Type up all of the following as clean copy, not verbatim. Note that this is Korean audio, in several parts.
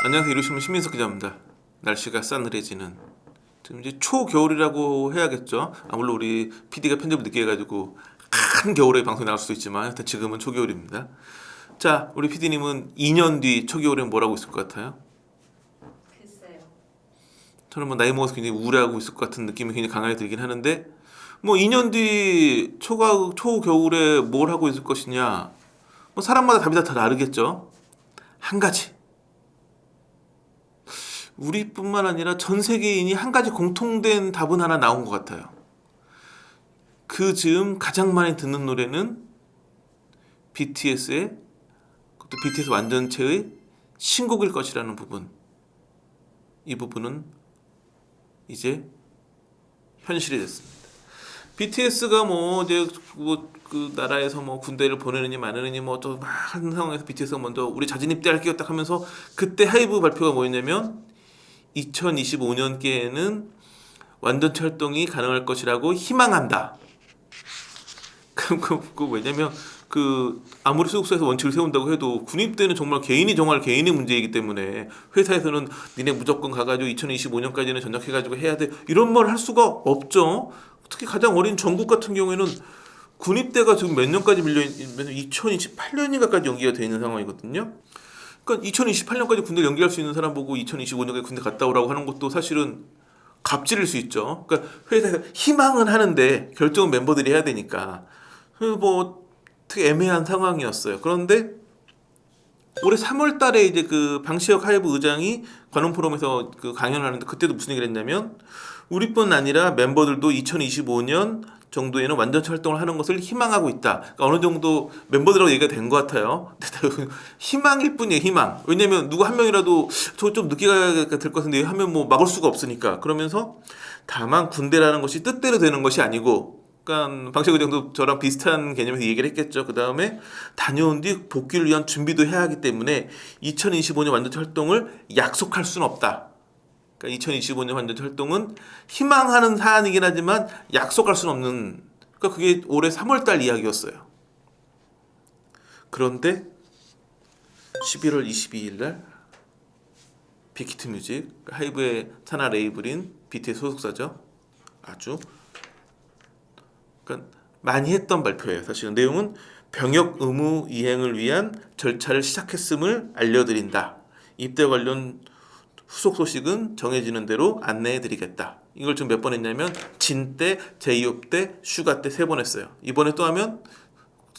안녕하세요. 이루신문 신민석 기자입니다. 날씨가 싸늘해지는 지금 이제 초겨울이라고 해야겠죠. 물론 우리 PD가 편집을 늦게 해가지고 큰 겨울에 방송이 나올 수도 있지만 일단 지금은 초겨울입니다. 자, 우리 PD님은 2년 뒤 초겨울엔 뭘 하고 있을 것 같아요? 글쎄요. 저는 뭐 나이 먹어서 굉장히 우울해하고 있을 것 같은 느낌이 굉장히 강하게 들긴 하는데 뭐 2년 뒤 초겨울에 뭘 하고 있을 것이냐, 뭐 사람마다 답이 다 다르겠죠. 한 가지, 우리뿐만 아니라 전 세계인이 한 가지 공통된 답은 하나 나온 것 같아요. 그 즈음 가장 많이 듣는 노래는 BTS의, 그것도 BTS 완전체의 신곡일 것이라는 부분. 이 부분은 이제 현실이 됐습니다. BTS가 뭐 이제 그 나라에서 뭐 군대를 보내느니 마느니 뭐 또 막 하는 상황에서 BTS가 먼저 우리 자진 입대할게요 딱 하면서 그때 하이브 발표가 뭐였냐면 2025년께에는 완전체 활동이 가능할 것이라고 희망한다. 왜냐면 아무리 소속사에서 원칙을 세운다고 해도 군입대는 정말 정말 개인의 문제이기 때문에 회사에서는 니네 무조건 가가지고 2025년까지는 전역해가지고 해야 돼 이런 말을 할 수가 없죠. 특히 가장 어린 전국 같은 경우에는 군입대가 지금 몇 년까지 밀려 있는 2028년인가까지 연기가 되어 있는 상황이거든요. 그러니까 2028년까지 군대 연기할 수 있는 사람 보고 2025년까지 군대 갔다 오라고 하는 것도 사실은 갑질일 수 있죠. 그러니까 회사에서 희망은 하는데 결정은 멤버들이 해야 되니까 뭐 되게 애매한 상황이었어요. 그런데 올해 3월달에 이제 그 방시혁 하이브 의장이 관훈 포럼에서 그 강연을 하는데 그때도 무슨 얘기를 했냐면 우리뿐 아니라 멤버들도 2025년 정도에는 완전체 활동을 하는 것을 희망하고 있다. 그러니까 어느 정도 멤버들하고 얘기가 된 것 같아요. 희망일 뿐이에요, 희망. 왜냐면 누구 한 명이라도 저 좀 늦게 가야 될 것 같은데 하면 뭐 막을 수가 없으니까. 그러면서 다만 군대라는 것이 뜻대로 되는 것이 아니고, 그러니까 방시혁 의장도 저랑 비슷한 개념에서 얘기를 했겠죠. 그 다음에 다녀온 뒤 복귀를 위한 준비도 해야 하기 때문에 2025년 완전체 활동을 약속할 수는 없다. 그러니까 2025년 완전체 활동은 희망하는 사안이긴 하지만 약속할 수는 없는, 그러니까 그게 올해 3월달 이야기였어요. 그런데 11월 22일 날 빅히트뮤직, 하이브의 산하 레이블인 BTS 소속사죠. 아주 그러니까 많이 했던 발표예요. 사실은 내용은 병역 의무 이행을 위한 절차를 시작했음을 알려드린다. 입대 관련 후속 소식은 정해지는 대로 안내해드리겠다. 이걸 지금 몇 번 했냐면 진때, 제이홉때, 슈가 때 3번 했어요. 이번에 또 하면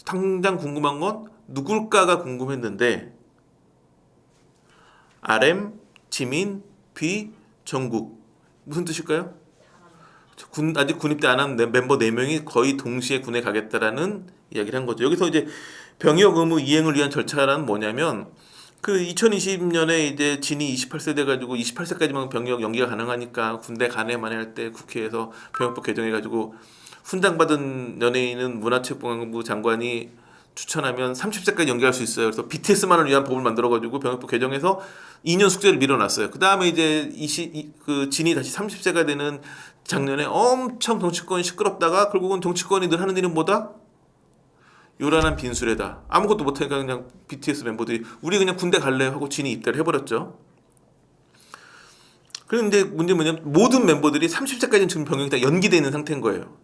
당장 궁금한 건 누굴까가 궁금했는데 RM, 지민, B, 정국. 무슨 뜻일까요? 아직 군입대 안 한 멤버 4명이 거의 동시에 군에 가겠다라는 이야기를 한 거죠. 여기서 이제 병역 의무 이행을 위한 절차란 뭐냐면 그 2020년에 이제 진이 28세 돼가지고 28세까지만 병역 연기가 가능하니까 군대 가네 마네 할 때 국회에서 병역법 개정해가지고 훈장 받은 연예인은 문화체육관광부 장관이 추천하면 30세까지 연기할 수 있어요. 그래서 BTS만을 위한 법을 만들어가지고 병역법 개정해서 2년 숙제를 밀어놨어요. 그 다음에 이제 진이 다시 30세가 되는 작년에 엄청 정치권이 시끄럽다가 결국은 정치권이 늘 하는 일은 뭐다? 요란한 빈수레다. 아무것도 못하니까 그냥 BTS 멤버들이 우리 그냥 군대 갈래 하고 진이 입대를 해버렸죠. 그런데 문제는 뭐냐면 모든 멤버들이 30세까지는 지금 병역이 다 연기되어 있는 상태인 거예요.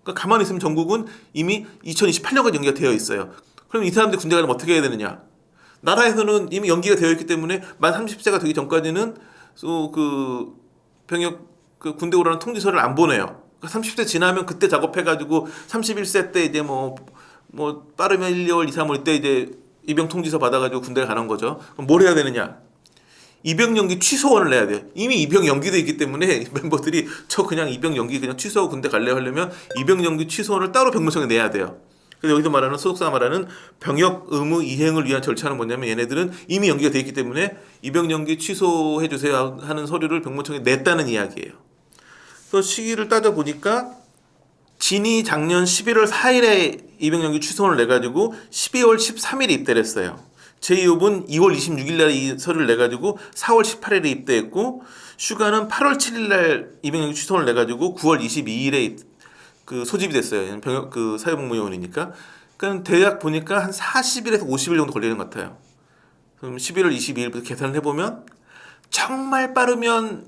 그러니까 가만히 있으면 전국은 이미 2028년까지 연기가 되어 있어요. 그럼 이 사람들 군대 가려면 어떻게 해야 되느냐? 나라에서는 이미 연기가 되어 있기 때문에 만 30세가 되기 전까지는 그 병역 그 군대 오라는 통지서를 안 보내요. 그러니까 30세 지나면 그때 작업해가지고 31세 때 이제 뭐 빠르면 1, 2월, 2, 3월 이때 이제 입영 통지서 받아가지고 군대에 가는 거죠. 그럼 뭘 해야 되느냐? 입영 연기 취소원을 내야 돼요. 이미 입영 연기돼 있기 때문에 멤버들이 저 그냥 입영 연기 그냥 취소하고 군대 갈래 하려면 입영 연기 취소원을 따로 병무청에 내야 돼요. 그래서 여기서 말하는 소속사가 말하는 병역 의무 이행을 위한 절차는 뭐냐면 얘네들은 이미 연기가 돼 있기 때문에 입영 연기 취소해 주세요 하는 서류를 병무청에 냈다는 이야기예요. 그래서 시기를 따져 보니까 진이 작년 11월 4일에 입영 연기 취소원을 내가지고 12월 13일에 입대를 했어요. 제이홉은 2월 26일 날 이 서류를 내가지고 4월 18일에 입대했고 슈가는 8월 7일 날 입영 연기 취소원을 내가지고 9월 22일에 그 소집이 됐어요. 병역 그 사회복무요원이니까. 그러니까 대략 보니까 한 40일에서 50일 정도 걸리는 것 같아요. 그럼 11월 22일부터 계산을 해보면 정말 빠르면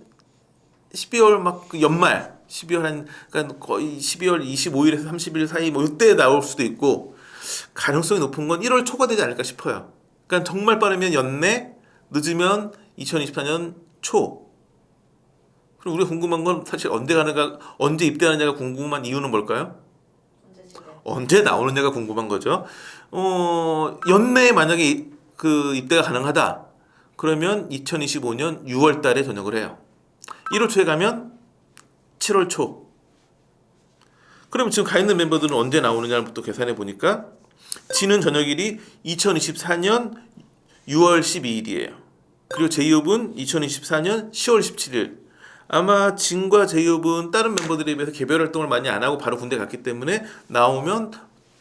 12월 막 그 연말 12월 한 그러니까 거의 12월 25일에서 30일 사이 뭐 이때 나올 수도 있고 가능성이 높은 건 1월 초가 되지 않을까 싶어요. 그러니까 정말 빠르면 연내, 늦으면 2024년 초. 그리고 우리가 궁금한 건 사실 언제 입대하느냐가 궁금한 이유는 뭘까요? 언제 집에? 언제 나오느냐가 궁금한 거죠. 연내에 만약에 그 입대가 가능하다. 그러면 2025년 6월 달에 전역을 해요. 1월 초에 가면 7월 초. 그러면 지금 가 있는 멤버들은 언제 나오느냐부터 계산해 보니까 지는 전역일이 2024년 6월 12일이에요. 그리고 제이홉은 2024년 10월 17일. 아마 진과 제이홉은 다른 멤버들에 비해서 개별 활동을 많이 안 하고 바로 군대 갔기 때문에 나오면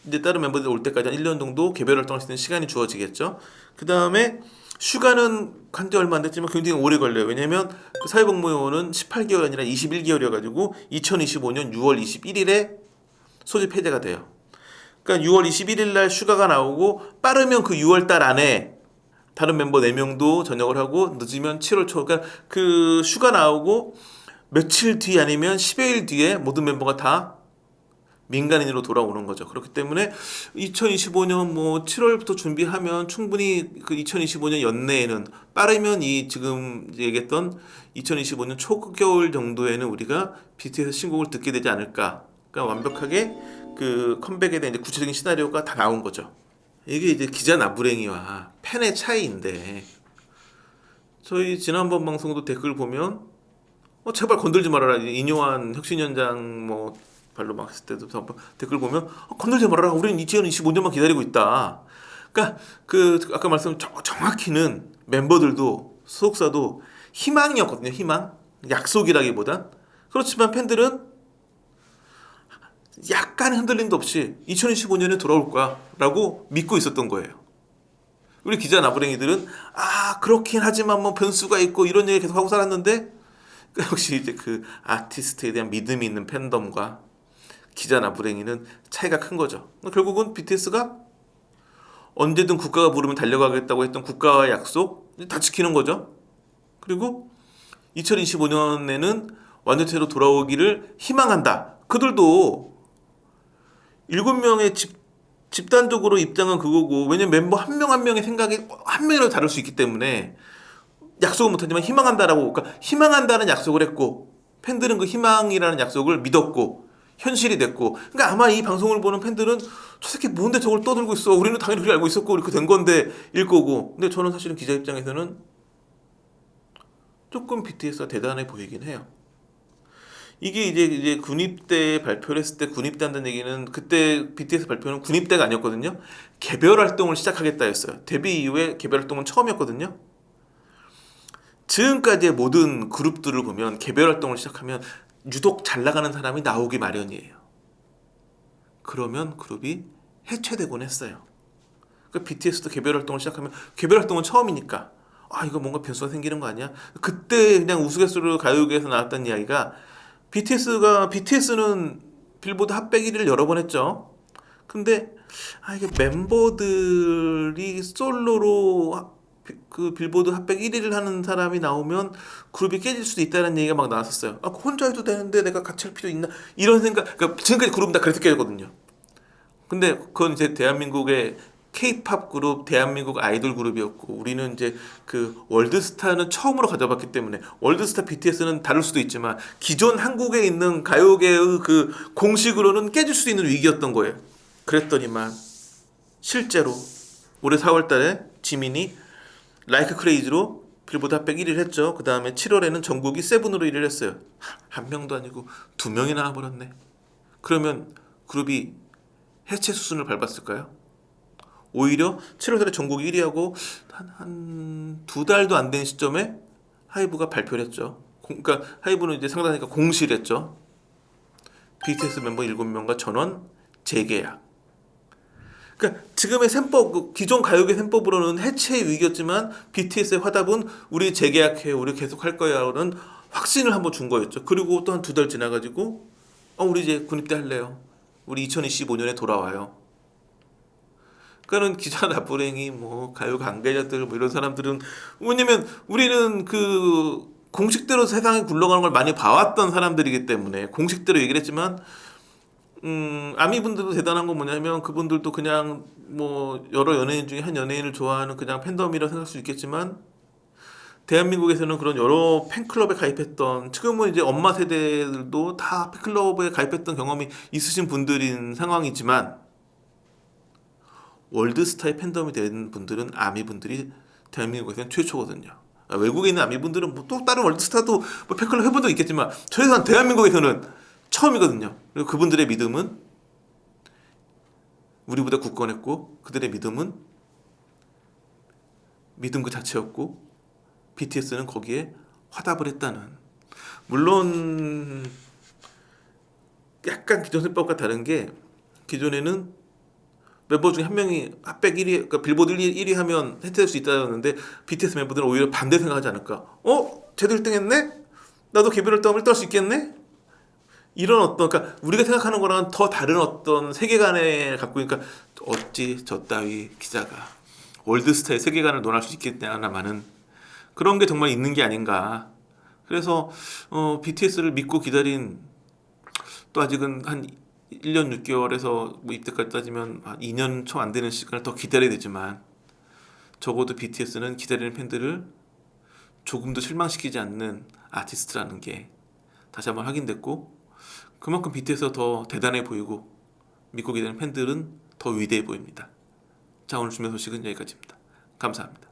이제 다른 멤버들 올 때까지 한 1년 정도 개별 활동할 수 있는 시간이 주어지겠죠. 그 다음에 휴가는 간지 얼마 안 됐지만 굉장히 오래 걸려요. 왜냐면 그 사회복무요원은 18개월이 아니라 21개월이어가지고 2025년 6월 21일에 소집 해제가 돼요. 그러니까 6월 21일 날 휴가가 나오고 빠르면 그 6월 달 안에 다른 멤버 4명도 전역을 하고 늦으면 7월 초. 그러니까 그 휴가 나오고 며칠 뒤 아니면 10여일 뒤에 모든 멤버가 다 민간인으로 돌아오는 거죠. 그렇기 때문에 2025년 뭐 7월부터 준비하면 충분히 그 2025년 연내에는 빠르면 이 지금 얘기했던 2025년 초겨울 정도에는 우리가 BTS 신곡을 듣게 되지 않을까. 그러니까 완벽하게 그 컴백에 대한 이제 구체적인 시나리오가 다 나온 거죠. 이게 이제 기자 나부랭이와 팬의 차이인데 저희 지난번 방송도 댓글 보면 제발 건들지 말아라. 인요한 혁신위원장 뭐 발로 막 했을 때도 댓글 보면 건들지 말아라. 우리는 2025년만 기다리고 있다. 그러니까 그 아까 말씀 정확히는 멤버들도 소속사도 희망이었거든요. 희망. 약속이라기보단. 그렇지만 팬들은 약간의 흔들림도 없이 2025년에 돌아올 거야라고 믿고 있었던 거예요. 우리 기자 나부랭이들은 그렇긴 하지만 뭐 변수가 있고 이런 얘기 계속 하고 살았는데 역시 이제 그 아티스트에 대한 믿음이 있는 팬덤과 기자 나부랭이는 차이가 큰 거죠. 결국은 BTS가 언제든 국가가 부르면 달려가겠다고 했던 국가와의 약속 다 지키는 거죠. 그리고 2025년에는 완전체로 돌아오기를 희망한다. 그들도 7명의 집단적으로 입장은 그거고 왜냐면 멤버 한 명 한 명의 생각이 한 명이라도 다를 수 있기 때문에 약속은 못하지만 희망한다라고 그러니까 희망한다는 약속을 했고 팬들은 그 희망이라는 약속을 믿었고 현실이 됐고 그러니까 아마 이 방송을 보는 팬들은 저 새끼 뭔데 저걸 떠들고 있어 우리는 당연히 그렇게 알고 있었고 이렇게 된 건데 일 거고 근데 저는 사실은 기자 입장에서는 조금 BTS가 대단해 보이긴 해요. 이게 이제 군입대 발표를 했을 때 군입대한다는 얘기는 그때 BTS 발표는 군입대가 아니었거든요. 개별 활동을 시작하겠다 했어요. 데뷔 이후에 개별 활동은 처음이었거든요. 지금까지의 모든 그룹들을 보면 개별 활동을 시작하면 유독 잘 나가는 사람이 나오기 마련이에요. 그러면 그룹이 해체되곤 했어요. 그러니까 BTS도 개별 활동을 시작하면 개별 활동은 처음이니까 이거 뭔가 변수가 생기는 거 아니야? 그때 그냥 우스갯소리로 가요계에서 나왔던 이야기가 BTS는 빌보드 핫백 1위를 여러 번 했죠. 근데 이게 멤버들이 솔로로 그 빌보드 핫백 1위를 하는 사람이 나오면 그룹이 깨질 수도 있다는 얘기가 막 나왔었어요. 혼자 해도 되는데 내가 같이 할 필요 있나? 이런 생각. 그러니까 지금까지 그룹은 다 그래서 깨졌거든요. 근데 그건 이제 대한민국의 K-팝 그룹, 대한민국 아이돌 그룹이었고 우리는 이제 그 월드스타는 처음으로 가져봤기 때문에 월드스타 BTS는 다를 수도 있지만 기존 한국에 있는 가요계의 그 공식으로는 깨질 수 있는 위기였던 거예요. 그랬더니만 실제로 올해 4월달에 지민이 라이크 크레이지로 빌보드 핫백 1위를 했죠. 그 다음에 7월에는 전국이 세븐으로 1위를 했어요. 한 명도 아니고 2명이 나와버렸네. 그러면 그룹이 해체 수순을 밟았을까요? 오히려 7월달에 전국 1위하고 한 2달도 안 된 시점에 하이브가 발표를 했죠. 그러니까 하이브는 이제 상당하니까 공시를 했죠. BTS 멤버 7명과 전원 재계약. 그러니까 지금의 셈법, 기존 가요계 셈법으로는 해체의 위기였지만 BTS의 화답은 우리 재계약해, 우리 계속 할 거야라는 확신을 한번 준 거였죠. 그리고 또 한 2달 지나가지고 우리 이제 군입대 할래요. 우리 2025년에 돌아와요. 그러니까는 기자 나부랭이 뭐 가요 관계자들 뭐 이런 사람들은 왜냐면 우리는 그 공식대로 세상이 굴러가는 걸 많이 봐왔던 사람들이기 때문에 공식대로 얘기를 했지만 아미분들도 대단한 건 뭐냐면 그분들도 그냥 뭐 여러 연예인 중에 한 연예인을 좋아하는 그냥 팬덤이라 생각할 수 있겠지만 대한민국에서는 그런 여러 팬클럽에 가입했던 지금은 이제 엄마 세대들도 다 팬클럽에 가입했던 경험이 있으신 분들인 상황이지만 월드스타의 팬덤이 된 분들은 아미분들이 대한민국에서는 최초거든요. 외국에 있는 아미분들은 뭐 또 다른 월드스타도 뭐 팬클럽 해본 적 있겠지만 최소한 대한민국에서는 처음이거든요. 그리고 그분들의 믿음은 우리보다 굳건했고 그들의 믿음은 믿음 그 자체였고 BTS는 거기에 화답을 했다는. 물론 약간 기존 세법과 다른 게 기존에는 멤버 중에 한 명이 핫백 1위, 그러니까 빌보드 1위 하면 혜택될 수 있다는데 BTS 멤버들은 오히려 반대 생각하지 않을까? 쟤도 1등 했네? 나도 개별 활동을 1등 할 수 있겠네? 이런 어떤 그러니까 우리가 생각하는 거랑 더 다른 어떤 세계관을 갖고 있으니까 어찌 저 따위 기자가 월드스타의 세계관을 논할 수 있겠냐라는 그런 게 정말 있는 게 아닌가. 그래서 BTS를 믿고 기다린 또 아직은 한 1년 6개월에서 뭐 입대까지 따지면 한 2년 초 안 되는 시간을 더 기다려야 되지만 적어도 BTS는 기다리는 팬들을 조금도 실망시키지 않는 아티스트라는 게 다시 한번 확인됐고 그만큼 BTS가 더 대단해 보이고 믿고 기다리는 팬들은 더 위대해 보입니다. 자, 오늘 준비한 소식은 여기까지입니다. 감사합니다.